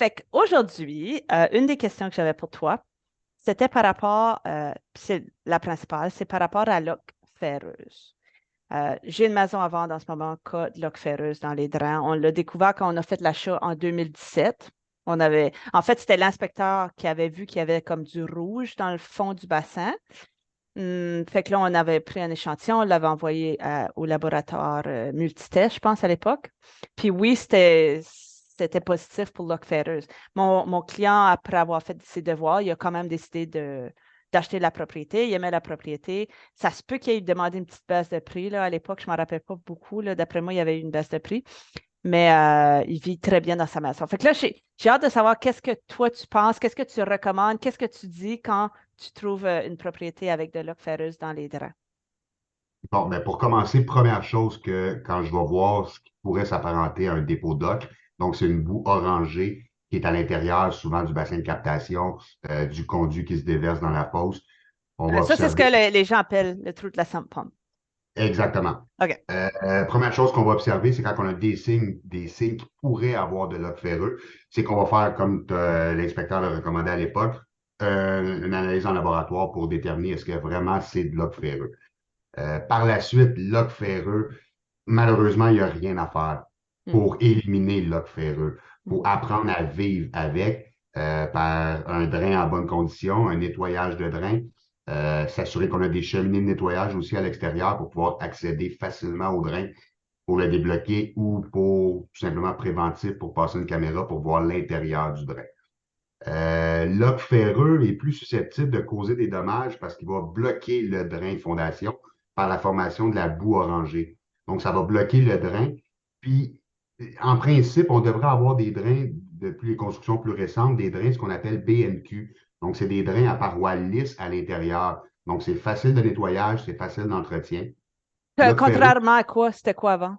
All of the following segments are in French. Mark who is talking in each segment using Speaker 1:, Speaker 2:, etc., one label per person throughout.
Speaker 1: Fait qu'aujourd'hui, une des questions que j'avais pour toi, c'était par rapport, puis c'est la principale, c'est par rapport à l'oc ferreuse. J'ai une maison à vendre en ce moment, cas de l'oc ferreuse dans les drains. On l'a découvert quand on a fait l'achat en 2017. En fait, c'était l'inspecteur qui avait vu qu'il y avait comme du rouge dans le fond du bassin. Fait que là, on avait pris un échantillon, on l'avait envoyé au laboratoire multitest, je pense, à l'époque. Puis oui, c'était positif pour l'oc ferreuse. Mon client, après avoir fait ses devoirs, il a quand même décidé d'acheter la propriété. Il aimait la propriété. Ça se peut qu'il ait demandé une petite baisse de prix. Là. À l'époque, je ne m'en rappelle pas beaucoup. Là. D'après moi, il y avait eu une baisse de prix. Mais il vit très bien dans sa maison. Fait que là, j'ai hâte de savoir qu'est-ce que toi tu penses, qu'est-ce que tu recommandes, qu'est-ce que tu dis quand tu trouves une propriété avec de l'oc ferreuse dans les draps.
Speaker 2: Bon, ben pour commencer, première chose que quand je vais voir ce qui pourrait s'apparenter à un dépôt d'oc, donc c'est une boue orangée qui est à l'intérieur souvent du bassin de captation, du conduit qui se déverse dans la fosse. On va
Speaker 1: Ça, c'est ce que
Speaker 2: observer
Speaker 1: les gens appellent le trou de la sump pump.
Speaker 2: exactement.
Speaker 1: OK.
Speaker 2: Première chose qu'on va observer, c'est quand on a des signes qui pourraient avoir de l'oc ferreux, c'est qu'on va faire, comme l'inspecteur l'a recommandé à l'époque, une analyse en laboratoire pour déterminer est-ce que vraiment c'est de l'oc ferreux. Par la suite, l'oc ferreux, malheureusement, il n'y a rien à faire
Speaker 1: Hmm.
Speaker 2: pour éliminer l'oc ferreux. Il faut
Speaker 1: Mhm.
Speaker 2: apprendre à vivre avec par un drain en bonne condition, un nettoyage de drain, s'assurer qu'on a des cheminées de nettoyage aussi à l'extérieur pour pouvoir accéder facilement au drain pour le débloquer ou pour tout simplement préventif pour passer une caméra pour voir l'intérieur du drain. L'oc ferreux est plus susceptible de causer des dommages parce qu'il va bloquer le drain de fondation par la formation de la boue orangée. Donc, ça va bloquer le drain. Puis, en principe, on devrait avoir des drains, depuis les constructions plus récentes, des drains, ce qu'on appelle BNQ. Donc, c'est des drains à parois lisses à l'intérieur. Donc, c'est facile de nettoyage, c'est facile d'entretien. L'oc ferreux,
Speaker 1: Contrairement à quoi, c'était quoi avant?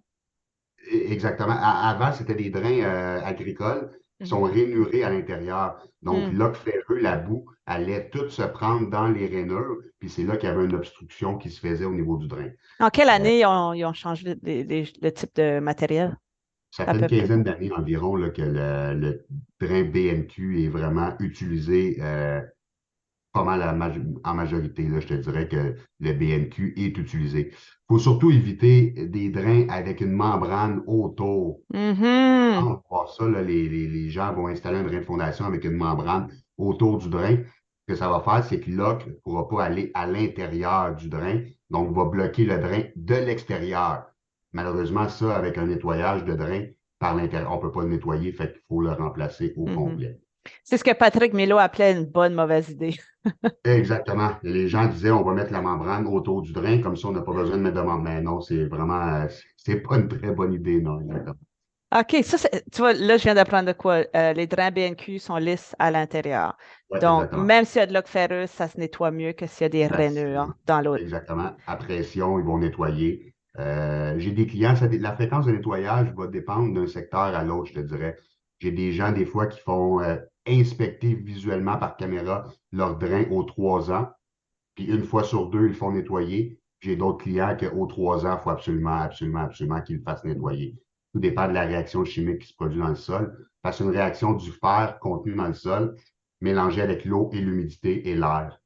Speaker 2: exactement. Avant, c'était des drains agricoles qui
Speaker 1: Mhm.
Speaker 2: sont rainurés à l'intérieur. Donc,
Speaker 1: Hmm.
Speaker 2: l'oc ferreux, la boue, allait tout se prendre dans les rainures, puis c'est là qu'il y avait une obstruction qui se faisait au niveau du drain.
Speaker 1: En quelle
Speaker 2: Euh,
Speaker 1: année ils ont changé le type de matériel,
Speaker 2: Ça
Speaker 1: à
Speaker 2: fait une
Speaker 1: peu près?
Speaker 2: quinzaine d'années environ là, que le drain BNQ est vraiment utilisé pas mal en majorité. Là, je te dirais que le BNQ est utilisé. Il faut surtout éviter des drains avec une membrane autour.
Speaker 1: Mhm.
Speaker 2: On va voir ça, là, les gens vont installer un drain de fondation avec une membrane autour du drain. Ce que ça va faire, c'est que l'oc ne pourra pas aller à l'intérieur du drain, donc va bloquer le drain de l'extérieur. Malheureusement, ça, avec un nettoyage de drain par l'intérieur, on ne peut pas le nettoyer, fait qu'il faut le remplacer au
Speaker 1: Mhm.
Speaker 2: complet.
Speaker 1: C'est ce que Patrick Milo appelait une bonne mauvaise idée.
Speaker 2: Exactement. Les gens disaient on va mettre la membrane autour du drain, comme ça on n'a pas besoin de mettre de membrane. Mais non, c'est vraiment, c'est pas une très bonne idée, non, exactement.
Speaker 1: OK, tu vois, là, je viens d'apprendre de quoi. Les drains BNQ sont lisses à l'intérieur.
Speaker 2: Oui,
Speaker 1: Donc,
Speaker 2: exactement.
Speaker 1: même s'il y a de l'oc ferreux, ça se nettoie mieux que s'il y a des
Speaker 2: Ça,
Speaker 1: rainures dans l'autre.
Speaker 2: exactement. À pression, ils vont nettoyer. J'ai des clients, la fréquence de nettoyage va dépendre d'un secteur à l'autre, je te dirais. J'ai des gens, des fois, qui font inspecter visuellement par caméra leur drain aux 3 ans, puis une fois sur deux, ils font nettoyer. J'ai d'autres clients qu'aux 3 ans, il faut absolument, absolument, absolument qu'ils le fassent nettoyer. Tout dépend de la réaction chimique qui se produit dans le sol. Parce que c'est une réaction du fer contenu dans le sol, mélangé avec l'eau et l'humidité et l'air.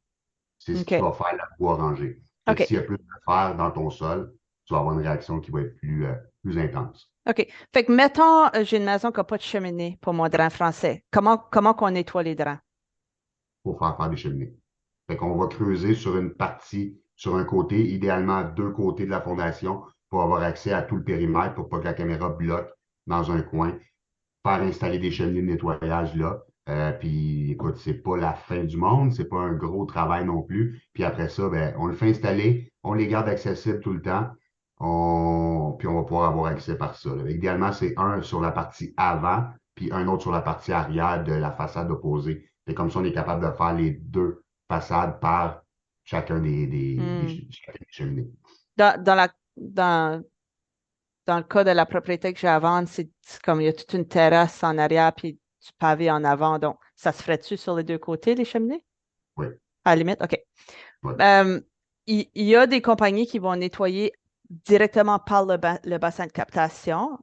Speaker 2: C'est ce qui
Speaker 1: OK.
Speaker 2: va faire la boue orangée. Fait que
Speaker 1: OK.
Speaker 2: s'il y a plus de fer dans ton sol, tu vas avoir une réaction qui va être plus intense.
Speaker 1: OK. Fait que, mettons, j'ai une maison qui n'a pas de cheminée pour mon drain français. Comment qu'on nettoie les drains?
Speaker 2: Pour faire des cheminées. Fait qu'on va creuser sur une partie, sur un côté, idéalement deux côtés de la fondation pour avoir accès à tout le périmètre pour pas que la caméra bloque dans un coin. Faire installer des cheminées de nettoyage là. Puis écoute, c'est pas la fin du monde, c'est pas un gros travail non plus. Puis après ça, ben, on le fait installer, on les garde accessibles tout le temps. Puis on va pouvoir avoir accès par ça, là. Idéalement, c'est un sur la partie avant, puis un autre sur la partie arrière de la façade opposée. Et comme ça, on est capable de faire les deux façades par chacun
Speaker 1: Hmm.
Speaker 2: chacun des cheminées.
Speaker 1: Dans, dans la, dans, dans le cas de la propriété que j'ai à vendre, c'est comme il y a toute une terrasse en arrière puis du pavé en avant. Donc, ça se ferait-tu sur les deux côtés, les cheminées?
Speaker 2: Oui,
Speaker 1: À la limite, OK.
Speaker 2: oui.
Speaker 1: Euh, il y a des compagnies qui vont nettoyer directement par le bassin de captation.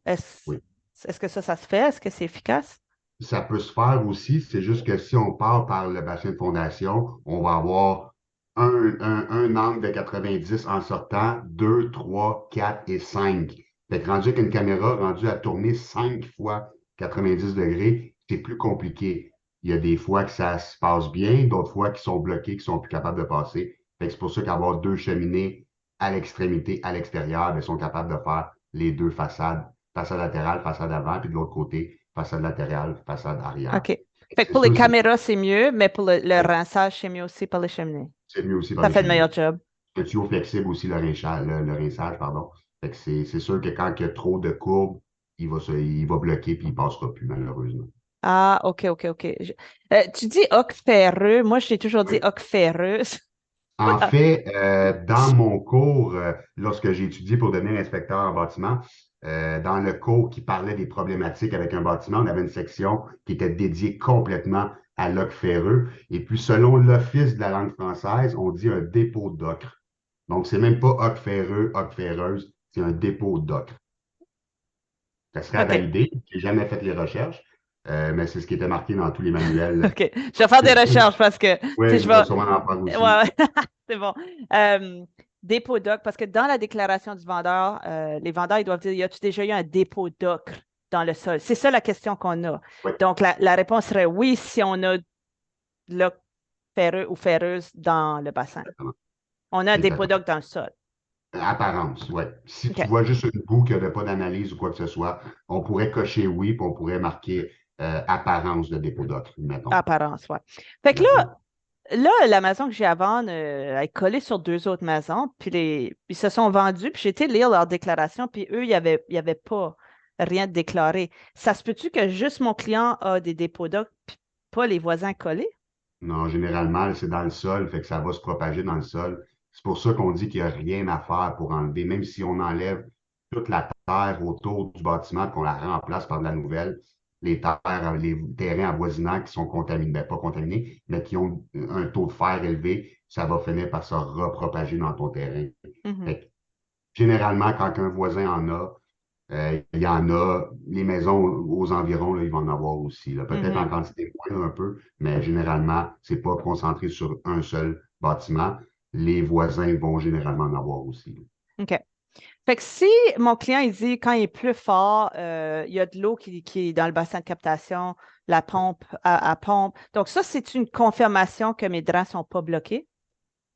Speaker 2: Oui.
Speaker 1: Est-ce que ça se fait? Est-ce que c'est efficace?
Speaker 2: Ça peut se faire aussi, c'est juste que si on part par le bassin de fondation, on va avoir un angle de 90 en sortant, 2, 3, 4 et 5. Fait que rendu avec une caméra rendue à tourner 5 fois 90 degrés, c'est plus compliqué. Il y a des fois que ça se passe bien, d'autres fois qui sont bloqués, qui sont plus capables de passer. Fait que c'est pour ça qu'avoir deux cheminées à l'extrémité, à l'extérieur, ben, ils sont capables de faire les deux façades, façade latérale, façade avant, puis de l'autre côté, façade latérale, façade arrière.
Speaker 1: OK. Fait que
Speaker 2: C'est
Speaker 1: pour les
Speaker 2: sûr,
Speaker 1: caméras, c'est mieux, mais pour le
Speaker 2: oui,
Speaker 1: rinçage, c'est mieux aussi pour les cheminées.
Speaker 2: c'est mieux aussi par
Speaker 1: Ça
Speaker 2: les
Speaker 1: fait le
Speaker 2: cheminées.
Speaker 1: meilleur job.
Speaker 2: Le tuyau flexible aussi, le rinçage, pardon. Fait que c'est sûr que quand il y a trop de courbes, il va bloquer puis il passera plus, malheureusement.
Speaker 1: Ah, OK, OK, OK. Tu dis oc ferreux. Moi, je t'ai toujours dit
Speaker 2: Oui.
Speaker 1: oc ferreuse.
Speaker 2: En fait, dans mon cours, lorsque j'ai étudié pour devenir inspecteur en bâtiment, dans le cours qui parlait des problématiques avec un bâtiment, on avait une section qui était dédiée complètement à l'oc ferreux. Et puis, selon l'Office de la langue française, on dit un dépôt d'ocre. Donc, c'est même pas oc ferreux, oc ferreuse, c'est un dépôt d'ocre. Ça serait à
Speaker 1: OK.
Speaker 2: valider. J'ai jamais fait les recherches, mais c'est ce qui était marqué dans tous les manuels.
Speaker 1: OK. Je vais faire des recherches parce que, tu sais,
Speaker 2: Oui,
Speaker 1: je
Speaker 2: je
Speaker 1: vais.
Speaker 2: vais sûrement en faire
Speaker 1: Ouais,
Speaker 2: aussi.
Speaker 1: ouais. C'est bon. Dépôt d'ocre, parce que dans la déclaration du vendeur, les vendeurs, ils doivent dire, y a-tu déjà eu un dépôt d'ocre dans le sol? C'est ça la question qu'on a.
Speaker 2: Oui,
Speaker 1: Donc, la réponse serait oui si on a de l'ocre ferreux ou ferreuse dans le bassin.
Speaker 2: exactement.
Speaker 1: On a un dépôt
Speaker 2: Exactement.
Speaker 1: d'ocre dans le sol.
Speaker 2: Apparence, oui. Si tu
Speaker 1: OK.
Speaker 2: vois juste une boue qui n'avait pas d'analyse ou quoi que ce soit, on pourrait cocher oui, puis on pourrait marquer apparence de dépôt d'ocre, mettons.
Speaker 1: Apparence, ouais. Fait que
Speaker 2: Exactement.
Speaker 1: là, la maison que j'ai à vendre, elle est collée sur deux autres maisons, puis ils se sont vendus, puis j'ai été lire leur déclaration, puis eux, il y avait pas rien de déclaré. Ça se peut-tu que juste mon client a des dépôts d'ocre, puis pas les voisins collés?
Speaker 2: Non, généralement, c'est dans le sol, fait que ça va se propager dans le sol. C'est pour ça qu'on dit qu'il n'y a rien à faire pour enlever, même si on enlève toute la terre autour du bâtiment, qu'on la remplace par de la nouvelle, les terres, les terrains avoisinants qui sont contaminés, ben, pas contaminés, mais qui ont un taux de fer élevé, ça va finir par se repropager dans ton terrain.
Speaker 1: Mhm,
Speaker 2: Fait que, généralement, quand un voisin en a, il y en a, les maisons aux environs, là, ils vont en avoir aussi. Là. Peut-être en
Speaker 1: mhm.
Speaker 2: quantité moindre un peu, mais généralement, c'est pas concentré sur un seul bâtiment. Les voisins vont généralement en avoir aussi.
Speaker 1: OK. Fait que si mon client, il dit, quand il est plus fort, il y a de l'eau qui est dans le bassin de captation, la pompe à pompe. Donc, ça, c'est une confirmation que mes drains ne sont pas bloqués.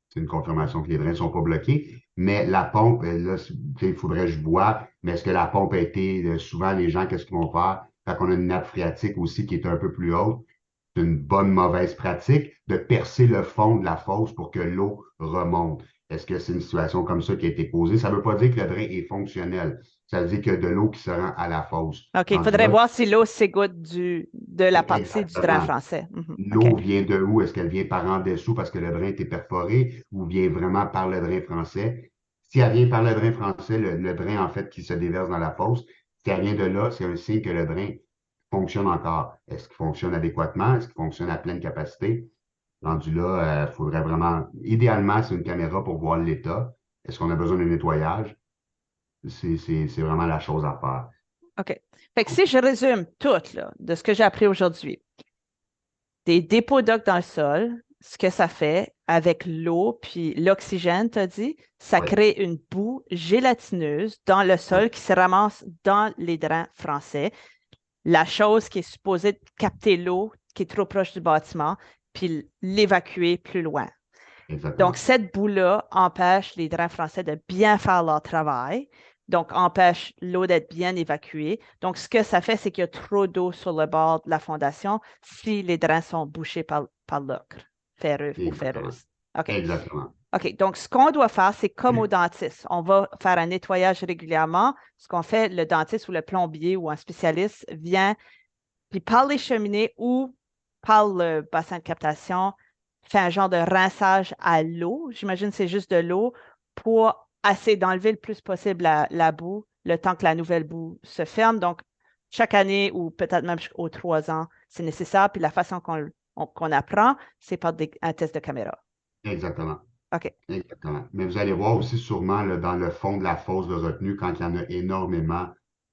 Speaker 2: C'est une confirmation que les drains ne sont pas bloqués. Mais la pompe, là, il faudrait que je vois, mais est-ce que la pompe a été, souvent, les gens, qu'est-ce qu'ils vont faire? Quand on a une nappe phréatique aussi qui est un peu plus haute, c'est une bonne, mauvaise pratique de percer le fond de la fosse pour que l'eau remonte. Est-ce que c'est une situation comme ça qui a été posée? Ça ne veut pas dire que le drain est fonctionnel. Ça veut dire qu'il y a de l'eau qui se rend à la fosse.
Speaker 1: OK, il
Speaker 2: Rendu
Speaker 1: faudrait
Speaker 2: là,
Speaker 1: voir si l'eau s'égoutte de la partie du drain
Speaker 2: exactement.
Speaker 1: français. Mhm, OK.
Speaker 2: L'eau vient de où? Est-ce qu'elle vient par en dessous parce que le drain était perforé ou vient vraiment par le drain français? Si elle vient par le drain français, le drain en fait qui se déverse dans la fosse, si elle vient de là, c'est un signe que le drain fonctionne encore. Est-ce qu'il fonctionne adéquatement? Est-ce qu'il fonctionne à pleine capacité? Rendu là, il faudrait vraiment, idéalement, c'est une caméra pour voir l'état. Est-ce qu'on a besoin de nettoyage? C'est vraiment la chose à faire.
Speaker 1: OK. Fait que si je résume tout là, de ce que j'ai appris aujourd'hui, des dépôts d'eau dans le sol, ce que ça fait avec l'eau puis l'oxygène, tu as dit, ça
Speaker 2: Oui,
Speaker 1: crée une boue gélatineuse dans le
Speaker 2: oui,
Speaker 1: sol qui se ramasse dans les drains français. La chose qui est supposée capter l'eau qui est trop proche du bâtiment, puis l'évacuer plus loin. Donc,
Speaker 2: exactement.
Speaker 1: cette boue-là empêche les drains français de bien faire leur travail, donc empêche l'eau d'être bien évacuée. Donc, ce que ça fait, c'est qu'il y a trop d'eau sur le bord de la fondation si les drains sont bouchés par l'ocre, ferreux ou
Speaker 2: Exactement.
Speaker 1: ferreuse. OK.
Speaker 2: Exactement.
Speaker 1: OK. Donc, ce qu'on doit faire, c'est comme au dentiste. On va faire un nettoyage régulièrement. Ce qu'on fait, le dentiste ou le plombier ou un spécialiste vient, puis par les cheminées ou par le bassin de captation, fait un genre de rinçage à l'eau. J'imagine que c'est juste de l'eau pour essayer d'enlever le plus possible la boue, le temps que la nouvelle boue se ferme. Donc, chaque année ou peut-être même aux 3 ans, c'est nécessaire. Puis la façon qu'on apprend, c'est par un test de caméra.
Speaker 2: Exactement.
Speaker 1: OK.
Speaker 2: Exactement. Mais vous allez voir aussi sûrement là, dans le fond de la fosse de retenue, quand il y en a énormément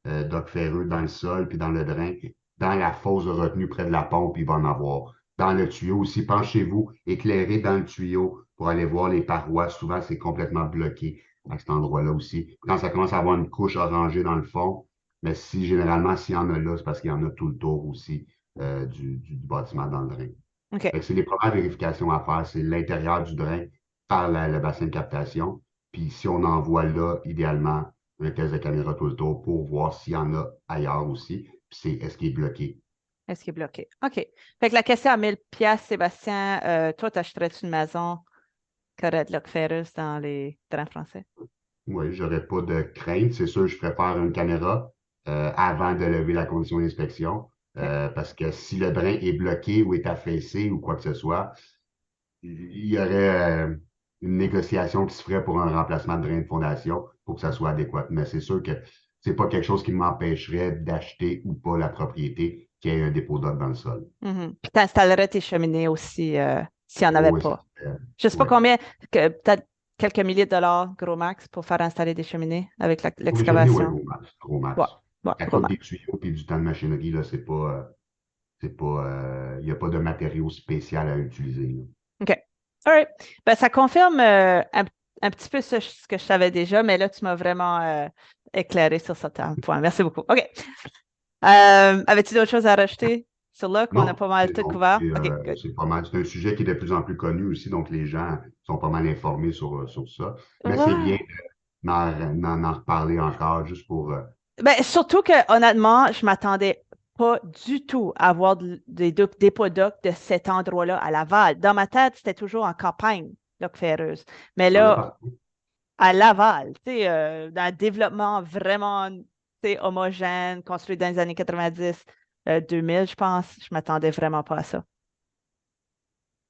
Speaker 2: d'oc ferreux dans le sol puis dans le drain, dans la fosse de retenue près de la pompe, il va en avoir. Dans le tuyau aussi, penchez-vous, éclairez dans le tuyau pour aller voir les parois. Souvent, c'est complètement bloqué à cet endroit-là aussi. Quand ça commence à avoir une couche orangée dans le fond, mais si généralement, s'il y en a là, c'est parce qu'il y en a tout le tour aussi du bâtiment dans le drain.
Speaker 1: OK.
Speaker 2: Fait que c'est les premières vérifications à faire, c'est l'intérieur du drain par le bassin de captation. Puis si on envoie là, idéalement, un test de caméra tout le tour pour voir s'il y en a ailleurs aussi. Puis c'est est-ce qu'il est bloqué.
Speaker 1: Est-ce qu'il est bloqué? OK. Fait que la question à 1000 pièces, Sébastien, toi, t'achèterais-tu une maison qui aurait de l'oc ferreuse dans les drains français?
Speaker 2: Oui, j'aurais pas de crainte. C'est sûr, je préfère une caméra avant de lever la condition d'inspection.
Speaker 1: OK.
Speaker 2: Parce que si le drain est bloqué ou est affaissé ou quoi que ce soit, il y aurait une négociation qui se ferait pour un remplacement de drain de fondation pour que ça soit adéquat. Mais c'est sûr que c'est pas quelque chose qui m'empêcherait d'acheter ou pas la propriété qui ait un dépôt d'eau dans le sol.
Speaker 1: Mhm. Puis tu installerais tes cheminées aussi s'il n'y en avait
Speaker 2: Oui, ça
Speaker 1: pas.
Speaker 2: serait,
Speaker 1: Je ne sais pas
Speaker 2: oui.
Speaker 1: combien, peut-être quelques milliers de dollars, gros max, pour faire installer des cheminées avec
Speaker 2: Pour les cheminées, oui,
Speaker 1: l'excavation.
Speaker 2: gros max, gros
Speaker 1: Ouais,
Speaker 2: max.
Speaker 1: ouais,
Speaker 2: À
Speaker 1: gros
Speaker 2: cause
Speaker 1: max.
Speaker 2: des tuyaux et du temps de machinerie, là, il n'y a pas de matériaux spécial à utiliser, là.
Speaker 1: OK. All right. Ben, ça confirme un petit peu ce que je savais déjà, mais là, tu m'as vraiment éclairé sur certains points. Merci beaucoup. OK. Avais-tu d'autres choses à rajouter sur là qu'on a
Speaker 2: Non,
Speaker 1: pas mal tout
Speaker 2: non,
Speaker 1: couvert? OK, good.
Speaker 2: c'est pas mal. C'est un sujet qui est de plus en plus connu aussi, donc les gens sont pas mal informés sur ça. Mais c'est bien
Speaker 1: Ouais.
Speaker 2: d'en reparler encore juste pour.
Speaker 1: Ben, surtout que, honnêtement, je m'attendais pas du tout à avoir des pots d'oc de cet endroit-là à Laval. Dans ma tête, c'était toujours en campagne, l'oc ferreuse. Mais
Speaker 2: Il y en a
Speaker 1: là,
Speaker 2: partout.
Speaker 1: à Laval, tu sais, dans un développement vraiment, tu sais, homogène, construit dans les années 90, 2000, je pense, je m'attendais vraiment pas à ça.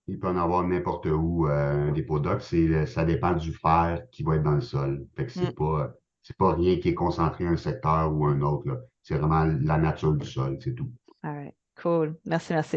Speaker 2: Il peut en avoir n'importe où un dépôt d'ox. Ça dépend du fer qui va être dans le sol. Fait que
Speaker 1: Mm.
Speaker 2: c'est pas rien qui est concentré à un secteur ou un autre, là. C'est vraiment la nature du sol, c'est tout.
Speaker 1: All right. Cool. Merci, merci.